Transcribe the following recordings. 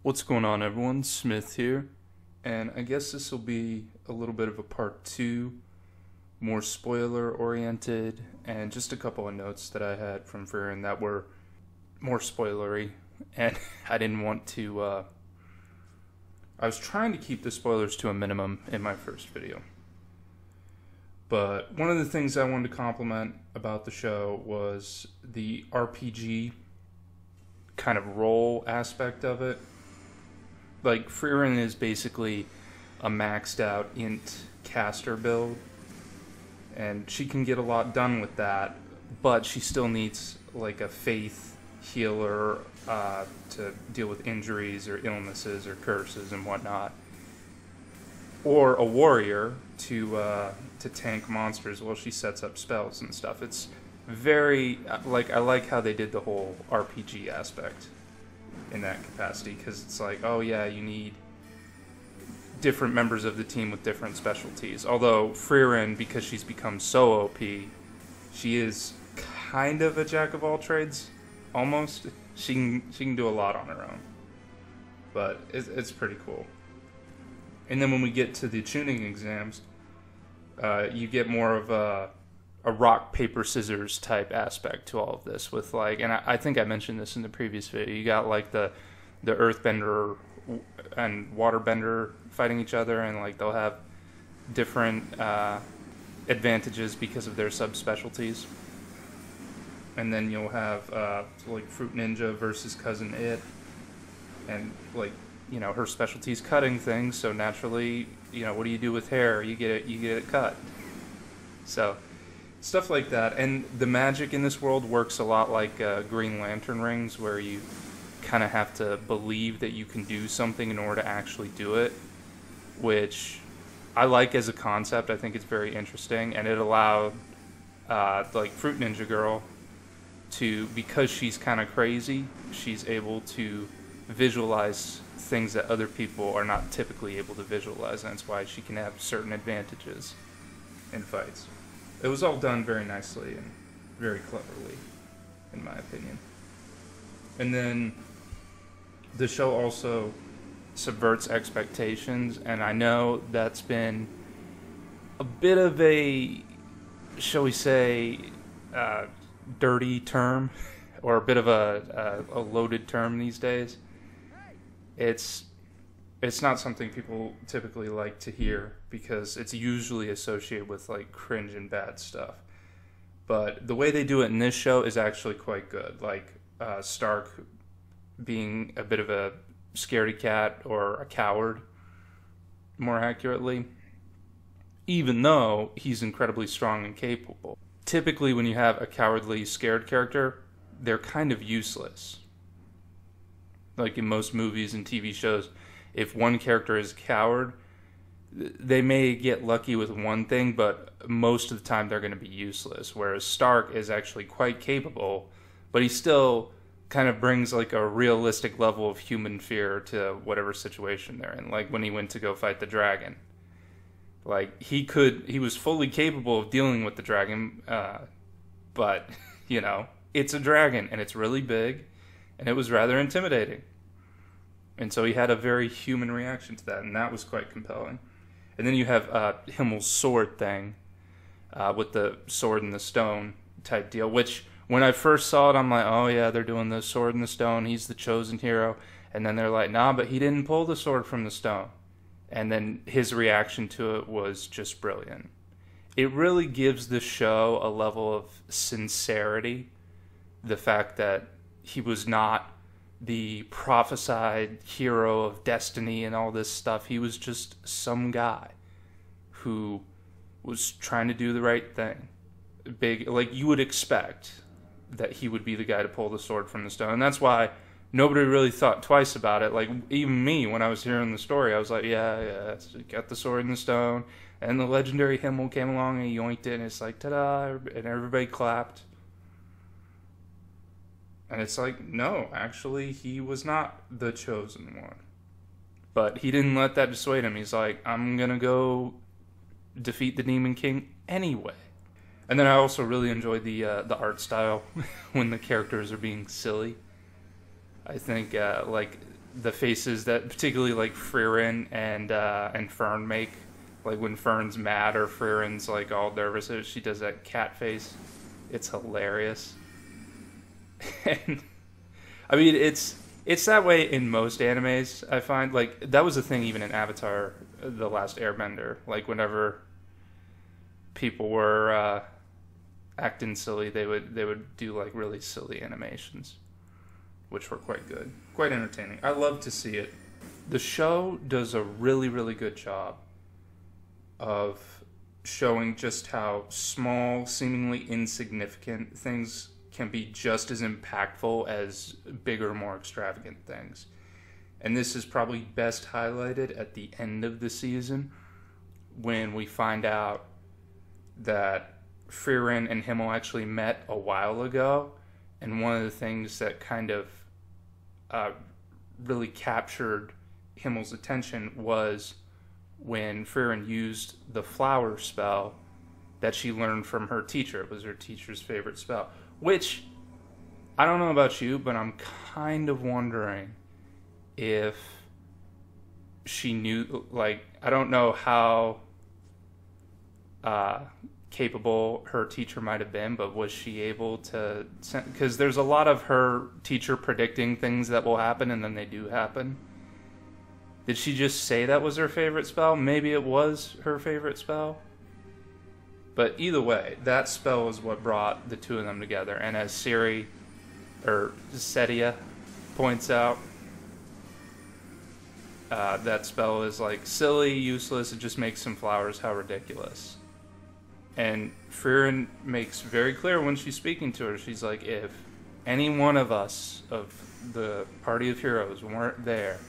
What's going on, everyone? Smith here, and I guess this will be a little bit of a part two, more spoiler oriented, and just a couple of notes that I had from Frieren that were more spoilery, and I didn't want to. I was trying to keep the spoilers to a minimum in my first video, but one of the things I wanted to compliment about the show was the RPG kind of role aspect of it. Like, Frieren is basically a maxed out int caster build, and she can get a lot done with that, but she still needs like a faith healer to deal with injuries or illnesses or curses and whatnot, or a warrior to tank monsters while she sets up spells and stuff. It's very I like how they did the whole RPG aspect in that capacity, because it's like, oh yeah, you need different members of the team with different specialties. Although Frieren, because she's become so OP, she is kind of a jack of all trades, almost. She can do a lot on her own, but it's pretty cool. And then when we get to the tuning exams, you get more of a rock, paper, scissors type aspect to all of this, with like, and I think I mentioned this in the previous video, you got like the earthbender and waterbender fighting each other, and like they'll have different advantages because of their subspecialties. And then you'll have like Fruit Ninja versus Cousin It, and like, you know, her specialty's cutting things, so naturally, you know, what do you do with hair? You get it cut. So stuff like that. And the magic in this world works a lot like Green Lantern rings, where you kind of have to believe that you can do something in order to actually do it, which I like as a concept. I think it's very interesting, and it allowed like Fruit Ninja Girl to, because she's kind of crazy, she's able to visualize things that other people are not typically able to visualize, and that's why she can have certain advantages in fights. It was all done very nicely and very cleverly, in my opinion. And then the show also subverts expectations, and I know that's been a bit of a, shall we say, dirty term, or a bit of a loaded term these days. It's not something people typically like to hear, because it's usually associated with like cringe and bad stuff. But the way they do it in this show is actually quite good. Like Stark being a bit of a scaredy cat, or a coward, more accurately, even though he's incredibly strong and capable. Typically when you have a cowardly, scared character, they're kind of useless. Like in most movies and TV shows, if one character is a coward, they may get lucky with one thing, but most of the time they're going to be useless. Whereas Stark is actually quite capable, but he still kind of brings like a realistic level of human fear to whatever situation they're in. Like when he went to go fight the dragon, like he was fully capable of dealing with the dragon, but you know, it's a dragon and it's really big, and it was rather intimidating. And so he had a very human reaction to that, and that was quite compelling. And then you have Himmel's sword thing, with the sword and the stone type deal, which when I first saw it, I'm like, oh yeah, they're doing the sword and the stone, he's the chosen hero. And then they're like, nah, but he didn't pull the sword from the stone. And then his reaction to it was just brilliant. It really gives the show a level of sincerity, the fact that he was not the prophesied hero of destiny and all this stuff. He was just some guy who was trying to do the right thing. Big, like you would expect that he would be the guy to pull the sword from the stone. And that's why nobody really thought twice about it. Like even me, when I was hearing the story, I was like, yeah, got the sword in the stone. And the legendary Himmel came along and he yoinked it, and it's like, ta-da, and everybody clapped. And it's like, no, actually, he was not the chosen one. But he didn't let that dissuade him. He's like, I'm going to go defeat the Demon King anyway. And then I also really enjoyed the art style when the characters are being silly. I think, like, the faces that particularly like Frieren and Fern make, like when Fern's mad or Frieren's like all nervous, she does that cat face. It's hilarious. And I mean, it's that way in most animes. I find like that was the thing even in Avatar: The Last Airbender. Like whenever people were acting silly, they would do like really silly animations, which were quite good, quite entertaining. I love to see it. The show does a really, really good job of showing just how small, seemingly insignificant things can be just as impactful as bigger, more extravagant things. And this is probably best highlighted at the end of the season when we find out that Frieren and Himmel actually met a while ago. And one of the things that kind of really captured Himmel's attention was when Frieren used the flower spell that she learned from her teacher. It was her teacher's favorite spell. Which, I don't know about you, but I'm kind of wondering if she knew, like, I don't know how capable her teacher might have been, but was she able to, because there's a lot of her teacher predicting things that will happen and then they do happen. Did she just say that was her favorite spell? Maybe it was her favorite spell. But either way, that spell is what brought the two of them together. And as Siri, or Setia, points out, that spell is like silly, useless, it just makes some flowers, how ridiculous. And Frieren makes very clear when she's speaking to her, she's like, if any one of us, of the party of heroes, weren't there,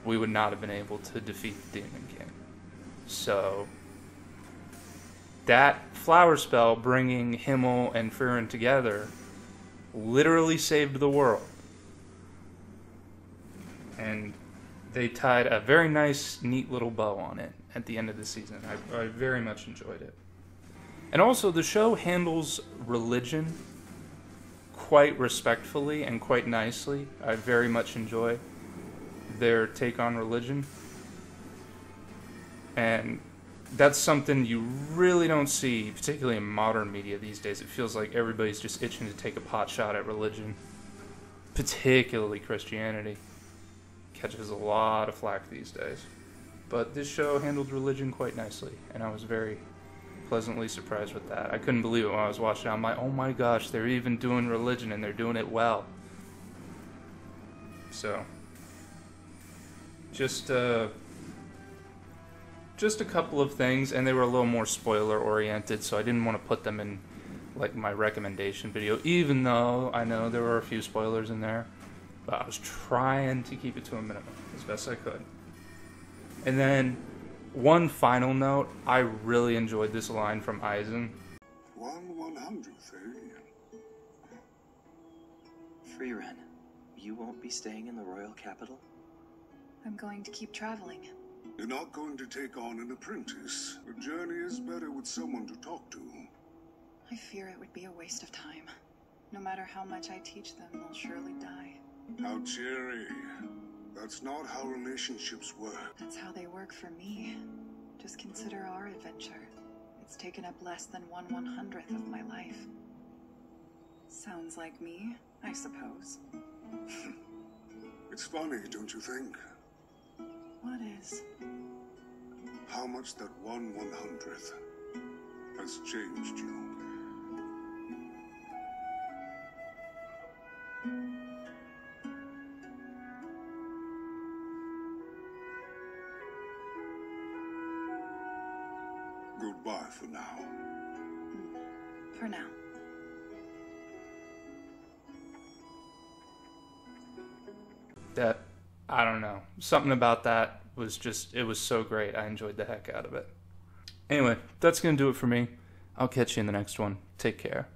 we would not have been able to defeat the Demon King. So that flower spell bringing Himmel and Frieren together literally saved the world. And they tied a very nice, neat little bow on it at the end of the season. I very much enjoyed it. And also, the show handles religion quite respectfully and quite nicely. I very much enjoy their take on religion. And that's something you really don't see, particularly in modern media these days. It feels like everybody's just itching to take a pot shot at religion, particularly Christianity. Catches a lot of flack these days. But this show handled religion quite nicely, and I was very pleasantly surprised with that. I couldn't believe it when I was watching it. I'm like, oh my gosh, they're even doing religion, and they're doing it well. So, just a couple of things, and they were a little more spoiler oriented, so I didn't want to put them in like my recommendation video, even though I know there were a few spoilers in there, but I was trying to keep it to a minimum as best I could. And then one final note, I really enjoyed this line from Aizen. 1/100th, eh? Frieren, you won't be staying in the royal capital? I'm going to keep traveling. You're not going to take on an apprentice. A journey is better with someone to talk to. I fear it would be a waste of time. No matter how much I teach them, they'll surely die. How cheery. That's not how relationships work. That's how they work for me. Just consider our adventure. It's taken up less than 1/100th of my life. Sounds like me, I suppose. It's funny, don't you think? What is? How much that 1/100th has changed you. Goodbye for now. For now. That, I don't know, something about that was just, it was so great. I enjoyed the heck out of it. Anyway, that's going to do it for me. I'll catch you in the next one. Take care.